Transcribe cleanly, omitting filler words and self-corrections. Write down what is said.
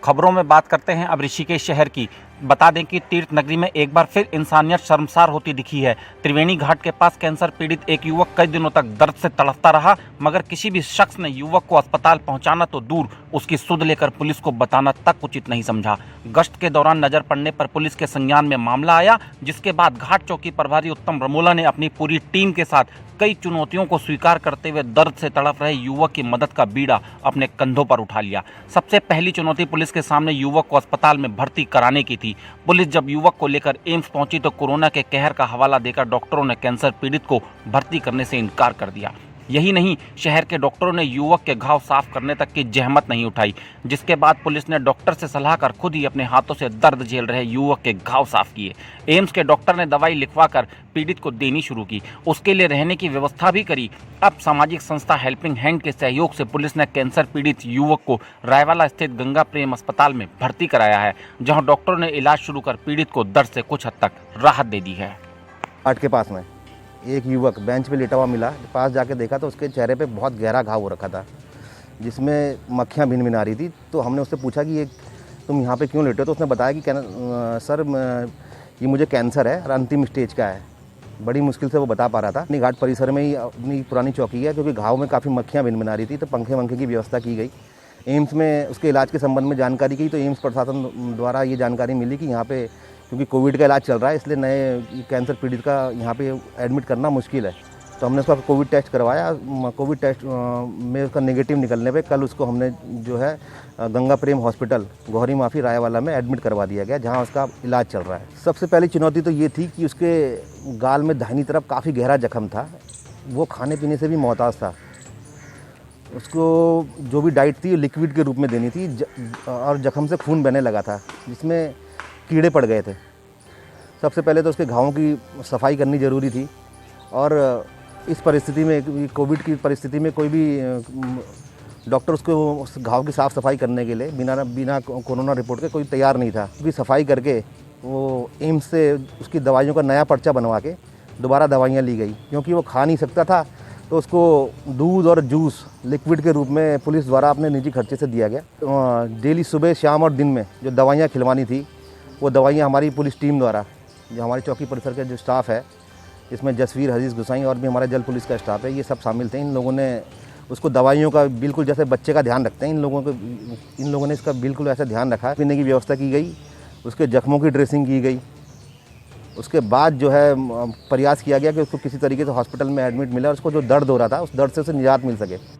खबरों में बात करते हैं अब ऋषिकेश शहर की। बता दें कि तीर्थ नगरी में एक बार फिर इंसानियत शर्मसार होती दिखी है। त्रिवेणी घाट के पास कैंसर पीड़ित एक युवक कई दिनों तक दर्द से तड़पता रहा, मगर किसी भी शख्स ने युवक को अस्पताल पहुंचाना तो दूर, उसकी सुध लेकर पुलिस को बताना तक उचित नहीं समझा। गश्त के दौरान नजर पड़ने पर पुलिस के संज्ञान में मामला आया, जिसके बाद घाट चौकी प्रभारी उत्तम रमोला ने अपनी पूरी टीम के साथ कई चुनौतियों को स्वीकार करते हुए दर्द से तड़प रहे युवक की मदद का बीड़ा अपने कंधों पर उठा लिया। सबसे पहली चुनौती पुलिस के सामने युवक को अस्पताल में भर्ती कराने की थी। पुलिस जब युवक को लेकर एम्स पहुंची तो कोरोना के कहर का हवाला देकर डॉक्टरों ने कैंसर पीड़ित को भर्ती करने से इनकार कर दिया। यही नहीं, शहर के डॉक्टरों ने युवक के घाव साफ करने तक की जहमत नहीं उठाई, जिसके बाद पुलिस ने डॉक्टर से सलाह कर खुद ही अपने हाथों से दर्द झेल रहे युवक के घाव साफ किए। एम्स के डॉक्टर ने दवाई लिखवाकर पीड़ित को देनी शुरू की, उसके लिए रहने की व्यवस्था भी करी। अब सामाजिक संस्था हेल्पिंग हैंड के सहयोग से पुलिस ने कैंसर पीड़ित युवक को रायवाला स्थित गंगा प्रेम अस्पताल में भर्ती कराया है, जहां डॉक्टरों ने इलाज शुरू कर पीड़ित को दर्द से कुछ हद तक राहत दे दी है। घाट के पास में एक युवक बेंच पे लेटा हुआ मिला। पास जाके देखा तो उसके चेहरे पे बहुत गहरा घाव हो रखा था, जिसमें मक्खियाँ भिन भिन आ रही थी। तो हमने उससे पूछा कि ये तुम यहाँ पे क्यों लेटे हो? तो उसने बताया कि सर ये मुझे कैंसर है और अंतिम स्टेज का है। बड़ी मुश्किल से वो बता पा रहा था। अपनी घाट परिसर में ही अपनी पुरानी चौकी है, क्योंकि घाव में काफ़ी मक्खियाँ भिन भिन आ रही थी, तो पंखे वंखे की व्यवस्था की गई। एम्स में उसके इलाज के संबंध में जानकारी की तो एम्स प्रशासन द्वारा ये जानकारी मिली कि यहाँ पे क्योंकि कोविड का इलाज चल रहा है, इसलिए नए कैंसर पीड़ित का यहाँ पे एडमिट करना मुश्किल है। तो हमने उसका कोविड टेस्ट करवाया। कोविड टेस्ट में उसका नेगेटिव निकलने पे कल उसको हमने जो है गंगा प्रेम हॉस्पिटल गौरी माफी रायवाला में एडमिट करवा दिया गया, जहाँ उसका इलाज चल रहा है। सबसे पहली चुनौती तो ये थी कि उसके गाल में दाहिनी तरफ काफ़ी गहरा जख्म था। वो खाने पीने से भी मोहताज था। उसको जो भी डाइट थी लिक्विड के रूप में देनी थी और जख्म से खून बहने लगा था, जिसमें कीड़े पड़ गए थे। सबसे पहले तो उसके घावों की सफाई करनी ज़रूरी थी, और इस परिस्थिति में, कोविड की परिस्थिति में, कोई भी डॉक्टर उसको उस घाव की साफ़ सफाई करने के लिए बिना कोरोना रिपोर्ट के कोई तैयार नहीं था। उसकी सफाई करके वो एम्स से उसकी दवाइयों का नया पर्चा बनवा के दोबारा दवाइयाँ ली गई। क्योंकि वो खा नहीं सकता था, तो उसको दूध और जूस लिक्विड के रूप में पुलिस द्वारा अपने निजी खर्चे से दिया गया। डेली सुबह, शाम और दिन में जो दवाइयाँ खिलवानी थी, वो दवाइयाँ हमारी पुलिस टीम द्वारा, जो हमारी चौकी परिसर के जो स्टाफ है, इसमें जसवीर, हजीज, गुसाई और भी हमारा जल पुलिस का स्टाफ है, ये सब शामिल थे। इन लोगों ने उसको दवाइयों का बिल्कुल जैसे बच्चे का ध्यान रखते हैं, इन लोगों ने इसका बिल्कुल ऐसा ध्यान रखा। पीने की व्यवस्था की गई, उसके जख्मों की ड्रेसिंग की गई। उसके बाद जो है प्रयास किया गया कि उसको किसी तरीके से हॉस्पिटल में एडमिट मिला और उसको जो दर्द हो रहा था, उस दर्द से उसे निजात मिल सके।